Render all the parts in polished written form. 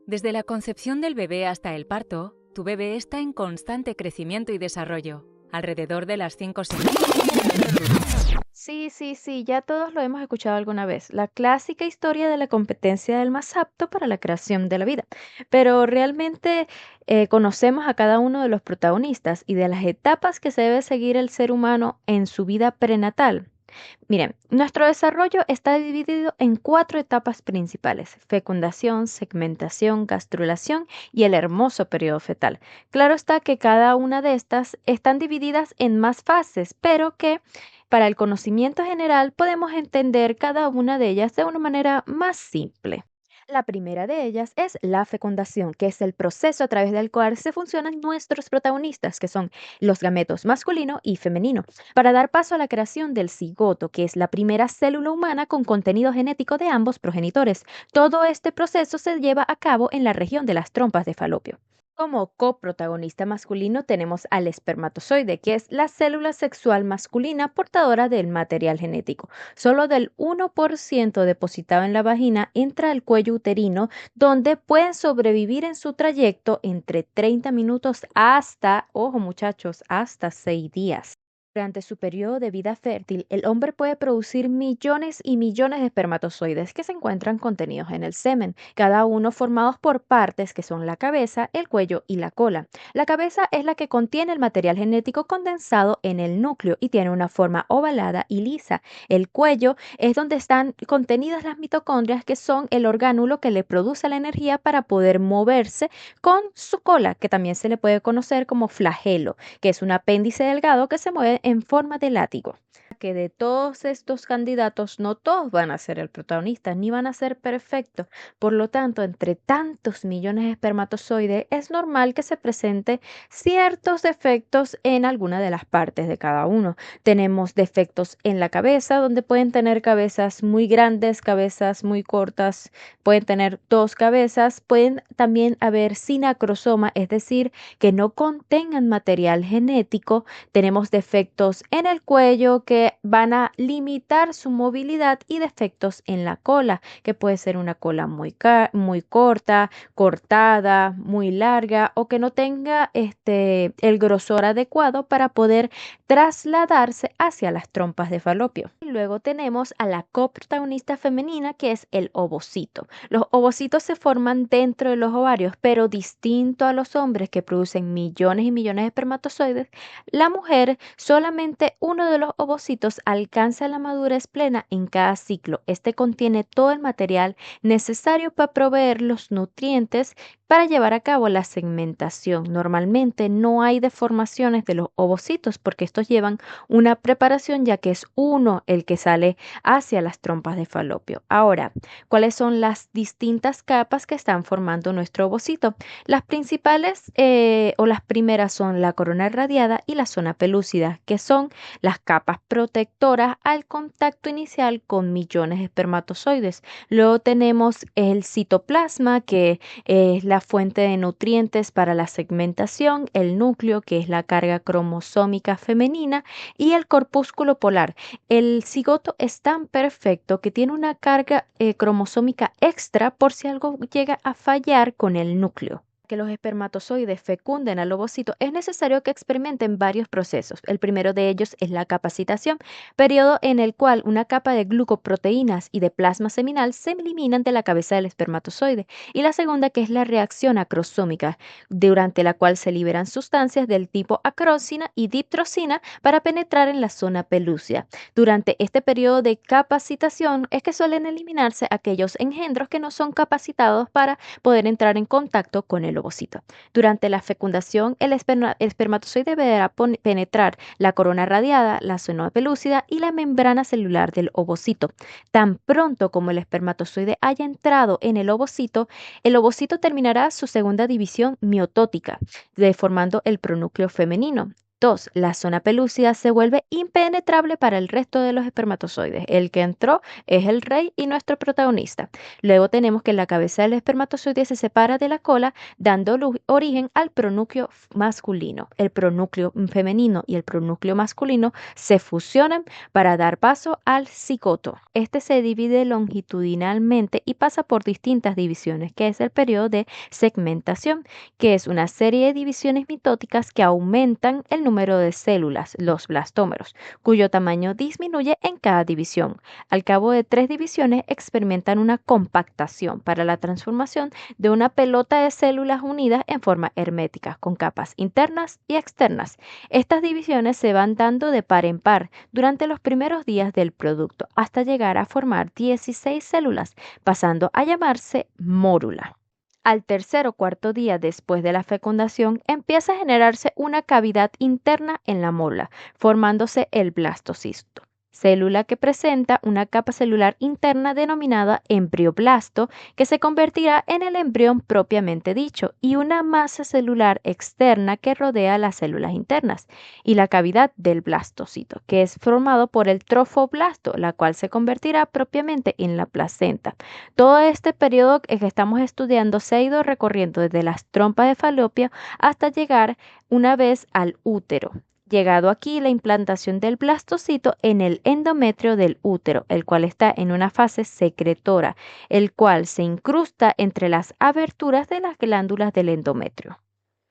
Desde la concepción del bebé hasta el parto, tu bebé está en constante crecimiento y desarrollo, alrededor de las 5 semanas. Sí, sí, sí, ya todos lo hemos escuchado alguna vez, la clásica historia de la competencia del más apto para la creación de la vida. Pero realmente conocemos a cada uno de los protagonistas y de las etapas que se debe seguir el ser humano en su vida prenatal. Miren, nuestro desarrollo está dividido en cuatro etapas principales: fecundación, segmentación, gastrulación y el hermoso periodo fetal. Claro está que cada una de estas están divididas en más fases, pero que para el conocimiento general podemos entender cada una de ellas de una manera más simple. La primera de ellas es la fecundación, que es el proceso a través del cual se funcionan nuestros protagonistas, que son los gametos masculino y femenino, para dar paso a la creación del cigoto, que es la primera célula humana con contenido genético de ambos progenitores. Todo este proceso se lleva a cabo en la región de las trompas de falopio. Como coprotagonista masculino tenemos al espermatozoide, que es la célula sexual masculina portadora del material genético. Solo del 1% depositado en la vagina entra al cuello uterino, donde pueden sobrevivir en su trayecto entre 30 minutos hasta, ojo muchachos, hasta 6 días. Durante su periodo de vida fértil, el hombre puede producir millones y millones de espermatozoides que se encuentran contenidos en el semen, cada uno formados por partes que son la cabeza, el cuello y la cola. La cabeza es la que contiene el material genético condensado en el núcleo y tiene una forma ovalada y lisa. El cuello es donde están contenidas las mitocondrias, que son el orgánulo que le produce la energía para poder moverse, con su cola, que también se le puede conocer como flagelo, que es un apéndice delgado que se mueve en forma de látigo. Que de todos estos candidatos no todos van a ser el protagonista ni van a ser perfectos. Por lo tanto, entre tantos millones de espermatozoides es normal que se presente ciertos defectos en alguna de las partes de cada uno. Tenemos defectos en la cabeza, donde pueden tener cabezas muy grandes, cabezas muy cortas, pueden tener dos cabezas, pueden también haber sinacrosoma, es decir, que no contengan material genético. Tenemos defectos en el cuello que van a limitar su movilidad y defectos en la cola, que puede ser una cola muy corta, cortada, muy larga, o que no tenga el grosor adecuado para poder trasladarse hacia las trompas de falopio. Y luego tenemos a la coprotagonista femenina, que es el ovocito. Los ovocitos se forman dentro de los ovarios, pero distinto a los hombres que producen millones y millones de espermatozoides, la mujer solamente uno de los ovocitos alcanza la madurez plena en cada ciclo. Este contiene todo el material necesario para proveer los nutrientes para llevar a cabo la segmentación. Normalmente no hay deformaciones de los ovocitos porque estos llevan una preparación, ya que es uno el que sale hacia las trompas de falopio. Ahora, ¿cuáles son las distintas capas que están formando nuestro ovocito? Las principales o las primeras son la corona radiada y la zona pelúcida, que son las capas protectoras al contacto inicial con millones de espermatozoides. Luego tenemos el citoplasma, que es la fuente de nutrientes para la segmentación, el núcleo, que es la carga cromosómica femenina, y el corpúsculo polar. El cigoto es tan perfecto que tiene una carga cromosómica extra por si algo llega a fallar con el núcleo. Que los espermatozoides fecunden al ovocito, es necesario que experimenten varios procesos. El primero de ellos es la capacitación, periodo en el cual una capa de glucoproteínas y de plasma seminal se eliminan de la cabeza del espermatozoide. Y la segunda, que es la reacción acrosómica, durante la cual se liberan sustancias del tipo acrosina y diptrosina para penetrar en la zona pelúcida. Durante este periodo de capacitación es que suelen eliminarse aquellos engendros que no son capacitados para poder entrar en contacto con el ovocito. Durante la fecundación, el espermatozoide deberá penetrar la corona radiada, la zona pelúcida y la membrana celular del ovocito. Tan pronto como el espermatozoide haya entrado en el ovocito terminará su segunda división miotótica, formando el pronúcleo femenino. Dos, la zona pelúcida se vuelve impenetrable para el resto de los espermatozoides. El que entró es el rey y nuestro protagonista. Luego tenemos que la cabeza del espermatozoide se separa de la cola, dando origen al pronúcleo masculino. El pronúcleo femenino y el pronúcleo masculino se fusionan para dar paso al cigoto. Este se divide longitudinalmente y pasa por distintas divisiones, que es el periodo de segmentación, que es una serie de divisiones mitóticas que aumentan el número de células, los blastómeros, cuyo tamaño disminuye en cada división. Al cabo de 3 divisiones experimentan una compactación para la transformación de una pelota de células unidas en forma hermética, con capas internas y externas. Estas divisiones se van dando de par en par durante los primeros días del producto, hasta llegar a formar 16 células, pasando a llamarse mórula. Al tercer o cuarto día después de la fecundación empieza a generarse una cavidad interna en la mola, formándose el blastocisto, célula que presenta una capa celular interna denominada embrioblasto, que se convertirá en el embrión propiamente dicho, y una masa celular externa que rodea las células internas, y la cavidad del blastocito, que es formado por el trofoblasto, la cual se convertirá propiamente en la placenta. Todo este periodo que estamos estudiando se ha ido recorriendo desde las trompas de Falopio hasta llegar una vez al útero. Llegado aquí, la implantación del blastocito en el endometrio del útero, el cual está en una fase secretora, el cual se incrusta entre las aberturas de las glándulas del endometrio.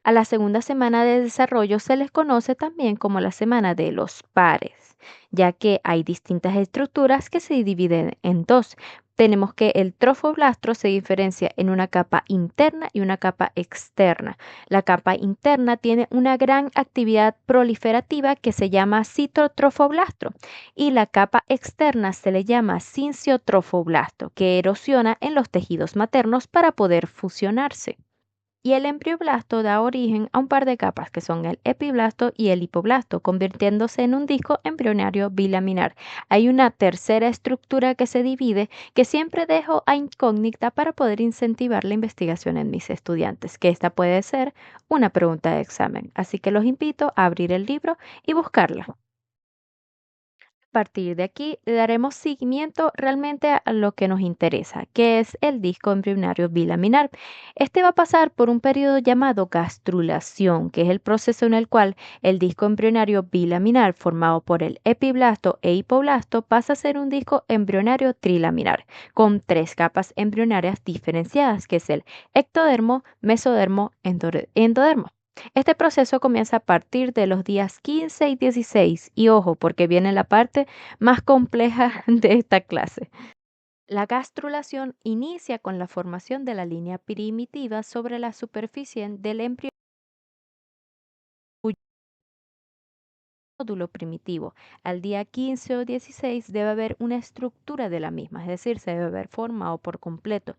A la segunda semana de desarrollo se les conoce también como la semana de los pares, ya que hay distintas estructuras que se dividen en dos. Tenemos que el trofoblastro se diferencia en una capa interna y una capa externa. La capa interna tiene una gran actividad proliferativa que se llama citotrofoblastro, y la capa externa se le llama cinciotrofoblasto, que erosiona en los tejidos maternos para poder fusionarse. Y el embrioblasto da origen a un par de capas que son el epiblasto y el hipoblasto, convirtiéndose en un disco embrionario bilaminar. Hay una tercera estructura que se divide, que siempre dejo a incógnita para poder incentivar la investigación en mis estudiantes, que esta puede ser una pregunta de examen. Así que los invito a abrir el libro y buscarla. A partir de aquí le daremos seguimiento realmente a lo que nos interesa, que es el disco embrionario bilaminar. Este va a pasar por un periodo llamado gastrulación, que es el proceso en el cual el disco embrionario bilaminar formado por el epiblasto e hipoblasto pasa a ser un disco embrionario trilaminar, con 3 capas embrionarias diferenciadas, que es el ectodermo, mesodermo, endodermo. Este proceso comienza a partir de los días 15 y 16 y ojo porque viene la parte más compleja de esta clase. La gastrulación inicia con la formación de la línea primitiva sobre la superficie del embrión módulo primitivo. Al día 15 o 16 debe haber una estructura de la misma, es decir, se debe haber formado por completo.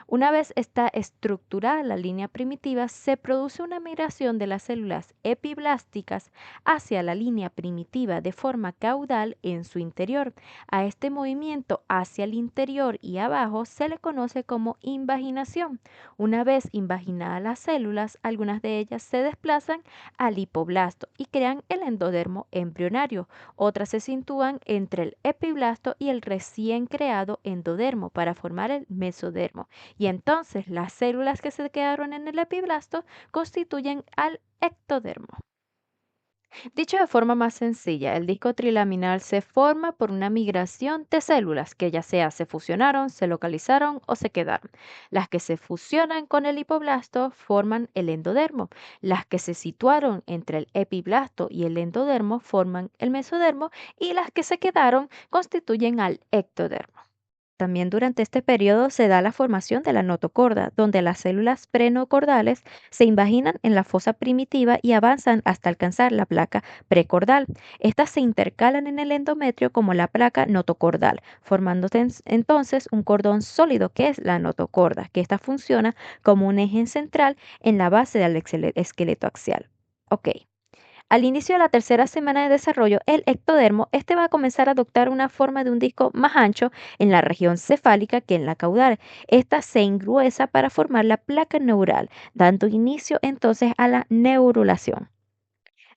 Una vez está estructurada la línea primitiva, se produce una migración de las células epiblásticas hacia la línea primitiva de forma caudal en su interior. A este movimiento hacia el interior y abajo se le conoce como invaginación. Una vez invaginadas las células, algunas de ellas se desplazan al hipoblasto y crean el endodermo embrionario. Otras se sitúan entre el epiblasto y el recién creado endodermo para formar el mesodermo. Y entonces las células que se quedaron en el epiblasto constituyen al ectodermo. Dicho de forma más sencilla, el disco trilaminar se forma por una migración de células que ya sea se fusionaron, se localizaron o se quedaron. Las que se fusionan con el hipoblasto forman el endodermo. Las que se situaron entre el epiblasto y el endodermo forman el mesodermo y las que se quedaron constituyen al ectodermo. También durante este periodo se da la formación de la notocorda, donde las células prenocordales se invaginan en la fosa primitiva y avanzan hasta alcanzar la placa precordal. Estas se intercalan en el endometrio como la placa notocordal, formándose entonces un cordón sólido que es la notocorda, que esta funciona como un eje central en la base del esqueleto axial. Ok. Al inicio de la tercera semana de desarrollo, el ectodermo va a comenzar a adoptar una forma de un disco más ancho en la región cefálica que en la caudal. Esta se engruesa para formar la placa neural, dando inicio entonces a la neurulación.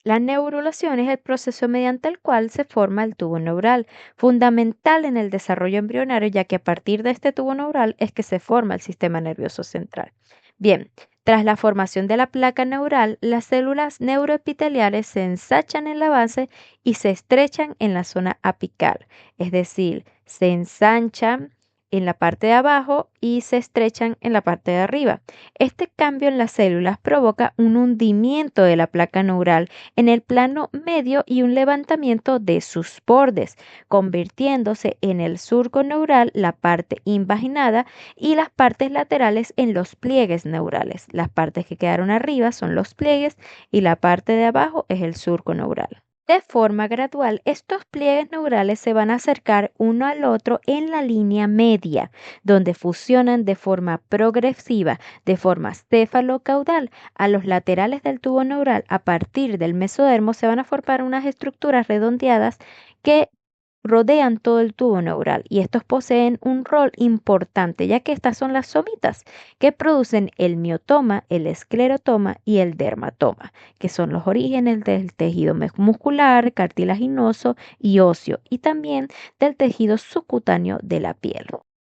La neurulación es el proceso mediante el cual se forma el tubo neural, fundamental en el desarrollo embrionario, ya que a partir de este tubo neural es que se forma el sistema nervioso central. Bien, tras la formación de la placa neural, las células neuroepiteliales se ensachan en la base y se estrechan en la zona apical, es decir, se ensanchan en la parte de abajo y se estrechan en la parte de arriba. Este cambio en las células provoca un hundimiento de la placa neural en el plano medio y un levantamiento de sus bordes, convirtiéndose en el surco neural, la parte invaginada, y las partes laterales en los pliegues neurales. Las partes que quedaron arriba son los pliegues y la parte de abajo es el surco neural. De forma gradual, estos pliegues neurales se van a acercar uno al otro en la línea media, donde fusionan de forma progresiva, de forma cefalocaudal. A los laterales del tubo neural, a partir del mesodermo, se van a formar unas estructuras redondeadas que rodean todo el tubo neural y estos poseen un rol importante, ya que estas son las somitas que producen el miotoma, el esclerotoma y el dermatoma, que son los orígenes del tejido muscular, cartilaginoso y óseo, y también del tejido subcutáneo de la piel.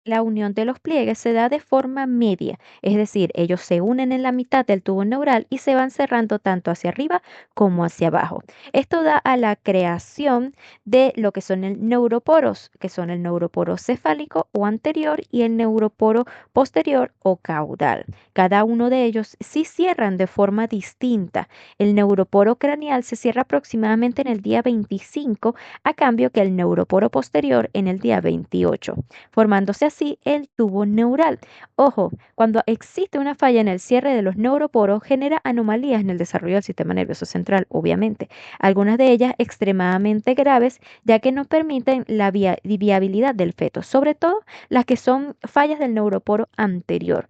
La unión de los pliegues se da de forma media, es decir, ellos se unen en la mitad del tubo neural y se van cerrando tanto hacia arriba como hacia abajo. Esto da a la creación de lo que son el neuroporos, que son el neuroporo cefálico o anterior y el neuroporo posterior o caudal. Cada uno de ellos sí cierran de forma distinta. El neuroporo craneal se cierra aproximadamente en el día 25, a cambio que el neuroporo posterior en el día 28, formándose así el tubo neural. Ojo, cuando existe una falla en el cierre de los neuroporos, genera anomalías en el desarrollo del sistema nervioso central, obviamente. Algunas de ellas extremadamente graves, ya que no permiten la viabilidad del feto, sobre todo las que son fallas del neuroporo anterior,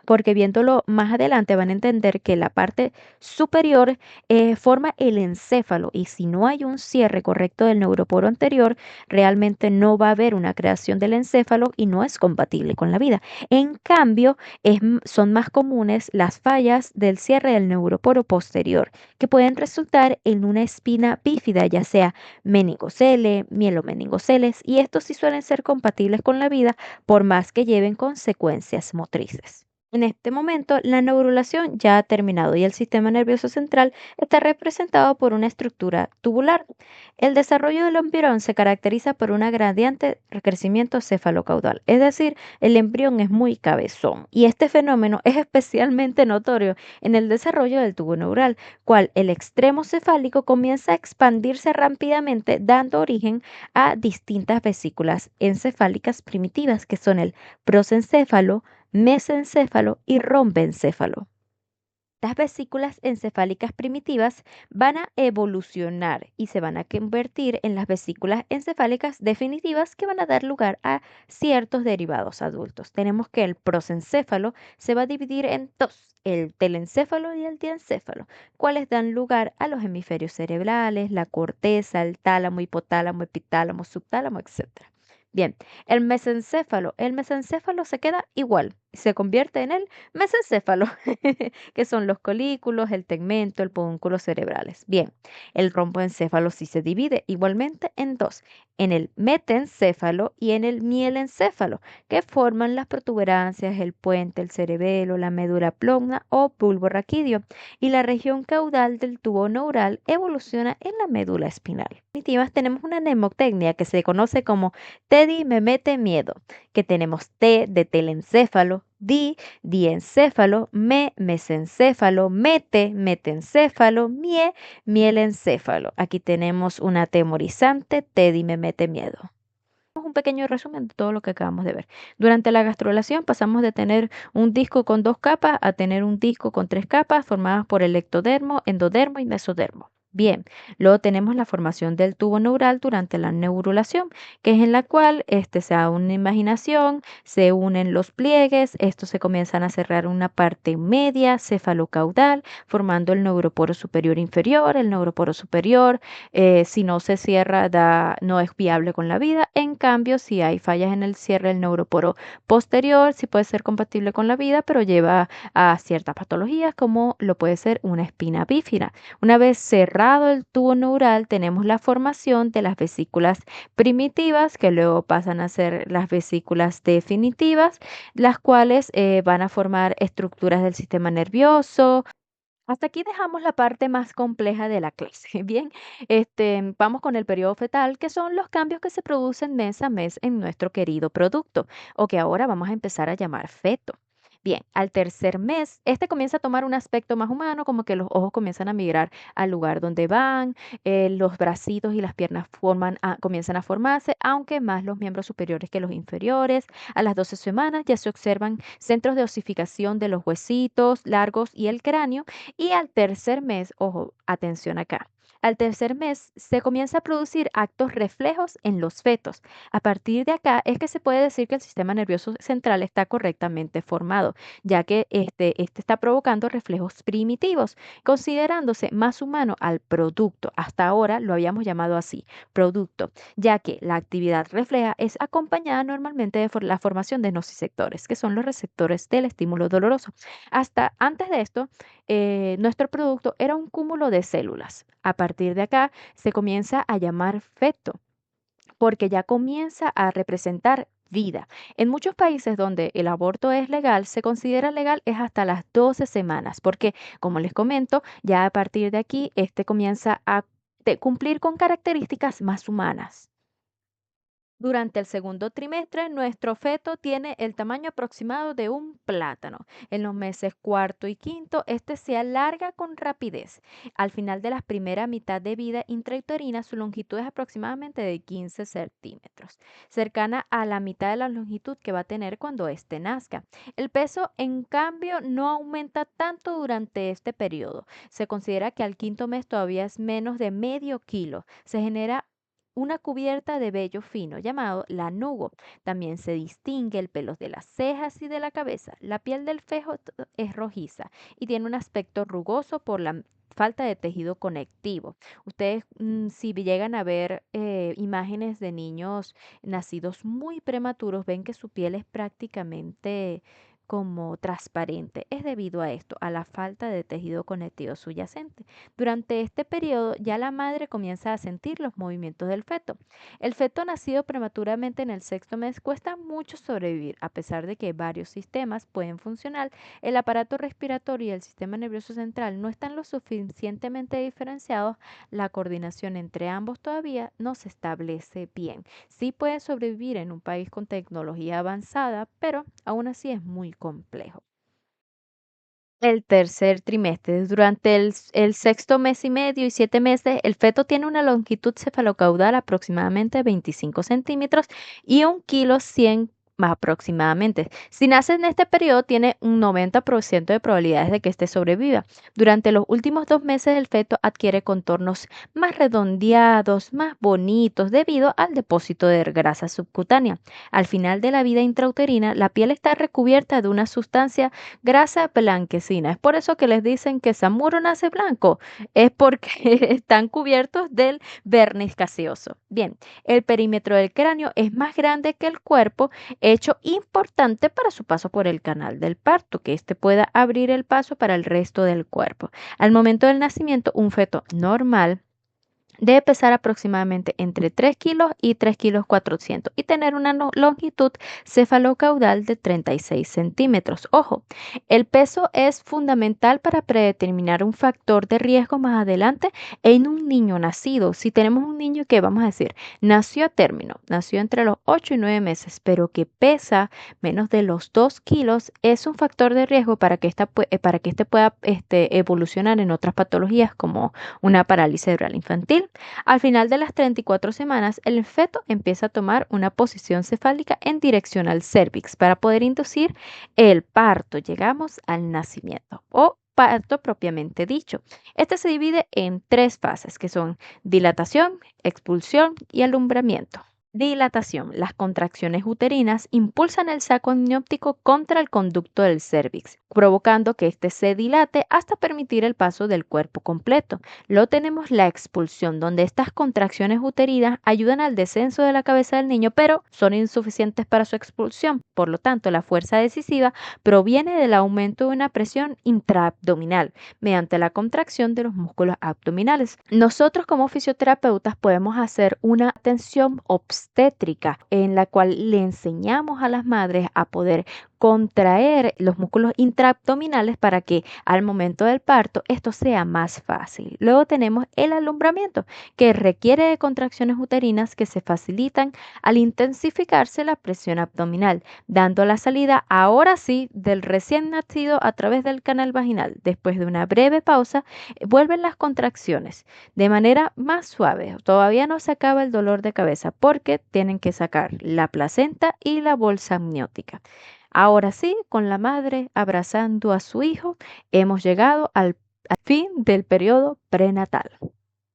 porque viéndolo más adelante van a entender que la parte superior forma el encéfalo, y si no hay un cierre correcto del neuroporo anterior, realmente no va a haber una creación del encéfalo y no es compatible con la vida. En cambio, son más comunes las fallas del cierre del neuroporo posterior, que pueden resultar en una espina bífida, ya sea meningocele, mielomeningoceles, y estos sí suelen ser compatibles con la vida por más que lleven consecuencias motrices. En este momento, la neurulación ya ha terminado y el sistema nervioso central está representado por una estructura tubular. El desarrollo del embrión se caracteriza por una gradiente crecimiento cefalocaudal, es decir, el embrión es muy cabezón, y este fenómeno es especialmente notorio en el desarrollo del tubo neural, cual el extremo cefálico comienza a expandirse rápidamente, dando origen a distintas vesículas encefálicas primitivas, que son el prosencéfalo, mesencéfalo y rombencéfalo. Las vesículas encefálicas primitivas van a evolucionar y se van a convertir en las vesículas encefálicas definitivas, que van a dar lugar a ciertos derivados adultos. Tenemos que el prosencéfalo se va a dividir en dos: el telencéfalo y el diencéfalo, cuales dan lugar a los hemisferios cerebrales, la corteza, el tálamo, hipotálamo, epitálamo, subtálamo, etc. Bien, el mesencéfalo se queda igual, se convierte en el mesencéfalo, que son los colículos, el tegmento, el pedúnculo cerebrales. Bien, el romboencéfalo sí se divide igualmente en dos: en el metencéfalo y en el mielencéfalo, que forman las protuberancias, el puente, el cerebelo, la médula plana o bulbo raquídeo, y la región caudal del tubo neural evoluciona en la médula espinal. En definitiva, tenemos una mnemotecnia que se conoce como Teddy me mete miedo, que tenemos T de telencéfalo, diencéfalo, mesencéfalo, metencéfalo, mielencéfalo. Aquí tenemos una atemorizante, Teddy me mete miedo. Un pequeño resumen de todo lo que acabamos de ver. Durante la gastrulación pasamos de tener un disco con 2 capas a tener un disco con 3 capas formadas por el ectodermo, endodermo y mesodermo. Bien, luego tenemos la formación del tubo neural durante la neurulación, que es en la cual se da una imaginación, se unen los pliegues, estos se comienzan a cerrar una parte media cefalocaudal, formando el neuroporo superior e inferior. El neuroporo superior, si no se cierra, no es viable con la vida. En cambio, si hay fallas en el cierre del neuroporo posterior, sí puede ser compatible con la vida, pero lleva a ciertas patologías como lo puede ser una espina bífida. Una vez cerrado el tubo neural, tenemos la formación de las vesículas primitivas, que luego pasan a ser las vesículas definitivas, las cuales van a formar estructuras del sistema nervioso. Hasta aquí dejamos la parte más compleja de la clase. Bien, vamos con el periodo fetal, que son los cambios que se producen mes a mes en nuestro querido producto, o que ahora vamos a empezar a llamar feto. Bien, al tercer mes, este comienza a tomar un aspecto más humano, como que los ojos comienzan a migrar al lugar donde van, los bracitos y las piernas comienzan a formarse, aunque más los miembros superiores que los inferiores. A las 12 semanas ya se observan centros de osificación de los huesitos largos y el cráneo. Y al tercer mes, ojo, atención acá. Al tercer mes se comienza a producir actos reflejos en los fetos. A partir de acá es que se puede decir que el sistema nervioso central está correctamente formado, ya que este está provocando reflejos primitivos, considerándose más humano al producto. Hasta ahora lo habíamos llamado así, producto, ya que la actividad refleja es acompañada normalmente de la formación de nociceptores, que son los receptores del estímulo doloroso. Hasta antes de esto, nuestro producto era un cúmulo de células. A partir de acá se comienza a llamar feto porque ya comienza a representar vida. En muchos países donde el aborto es legal, se considera legal es hasta las 12 semanas, porque como les comento, ya a partir de aquí comienza a cumplir con características más humanas. Durante el segundo trimestre, nuestro feto tiene el tamaño aproximado de un plátano. En los meses cuarto y quinto, este se alarga con rapidez. Al final de la primera mitad de vida intrauterina, su longitud es aproximadamente de 15 centímetros, cercana a la mitad de la longitud que va a tener cuando éste nazca. El peso, en cambio, no aumenta tanto durante este periodo. Se considera que al quinto mes todavía es menos de medio kilo. Se genera una cubierta de vello fino llamado lanugo. También se distingue el pelo de las cejas y de la cabeza. La piel del feto es rojiza y tiene un aspecto rugoso por la falta de tejido conectivo. Ustedes, si llegan a ver imágenes de niños nacidos muy prematuros, ven que su piel es prácticamente como transparente. Es debido a esto, a la falta de tejido conectivo subyacente. Durante este periodo ya la madre comienza a sentir los movimientos del feto. El feto nacido prematuramente en el sexto mes cuesta mucho sobrevivir, a pesar de que varios sistemas pueden funcionar. El aparato respiratorio y el sistema nervioso central no están lo suficientemente diferenciados. La coordinación entre ambos todavía no se establece bien. Sí puede sobrevivir en un país con tecnología avanzada, pero aún así es muy complejo. El tercer trimestre. Durante el sexto mes y medio y 7 meses, el feto tiene una longitud cefalocaudal aproximadamente 25 centímetros y 1,1 kg más aproximadamente. Si nace en este periodo, tiene un 90% de probabilidades de que éste sobreviva. Durante los últimos 2 meses, el feto adquiere contornos más redondeados, más bonitos, debido al depósito de grasa subcutánea. Al final de la vida intrauterina, la piel está recubierta de una sustancia grasa blanquecina. Es por eso que les dicen que Samuro nace blanco. Es porque están cubiertos del verniz gaseoso. Bien, el perímetro del cráneo es más grande que el cuerpo, hecho importante para su paso por el canal del parto, que éste pueda abrir el paso para el resto del cuerpo. Al momento del nacimiento, un feto normal debe pesar aproximadamente entre 3 kilos y 3,4 kilos y tener una longitud cefalocaudal de 36 centímetros. Ojo, el peso es fundamental para predeterminar un factor de riesgo más adelante en un niño nacido. Si tenemos un niño que, vamos a decir, nació a término, nació entre los 8 y 9 meses, pero que pesa menos de los 2 kilos, es un factor de riesgo para que este pueda evolucionar en otras patologías como una parálisis cerebral infantil. Al final de las 34 semanas, el feto empieza a tomar una posición cefálica en dirección al cérvix para poder inducir el parto. Llegamos al nacimiento o parto propiamente dicho. Este se divide en tres fases, que son dilatación, expulsión y alumbramiento. Dilatación. Las contracciones uterinas impulsan el saco amniótico contra el conducto del cérvix, provocando que éste se dilate hasta permitir el paso del cuerpo completo. Luego tenemos la expulsión, donde estas contracciones uterinas ayudan al descenso de la cabeza del niño, pero son insuficientes para su expulsión. Por lo tanto, la fuerza decisiva proviene del aumento de una presión intraabdominal mediante la contracción de los músculos abdominales. Nosotros como fisioterapeutas podemos hacer una atención obstétrica en la cual le enseñamos a las madres a poder contraer los músculos intraabdominales para que al momento del parto esto sea más fácil. Luego tenemos el alumbramiento, que requiere de contracciones uterinas que se facilitan al intensificarse la presión abdominal, dando la salida ahora sí del recién nacido a través del canal vaginal. Después de una breve pausa, vuelven las contracciones de manera más suave. Todavía no se acaba el dolor de cabeza porque tienen que sacar la placenta y la bolsa amniótica. Ahora sí, con la madre abrazando a su hijo, hemos llegado al fin del periodo prenatal.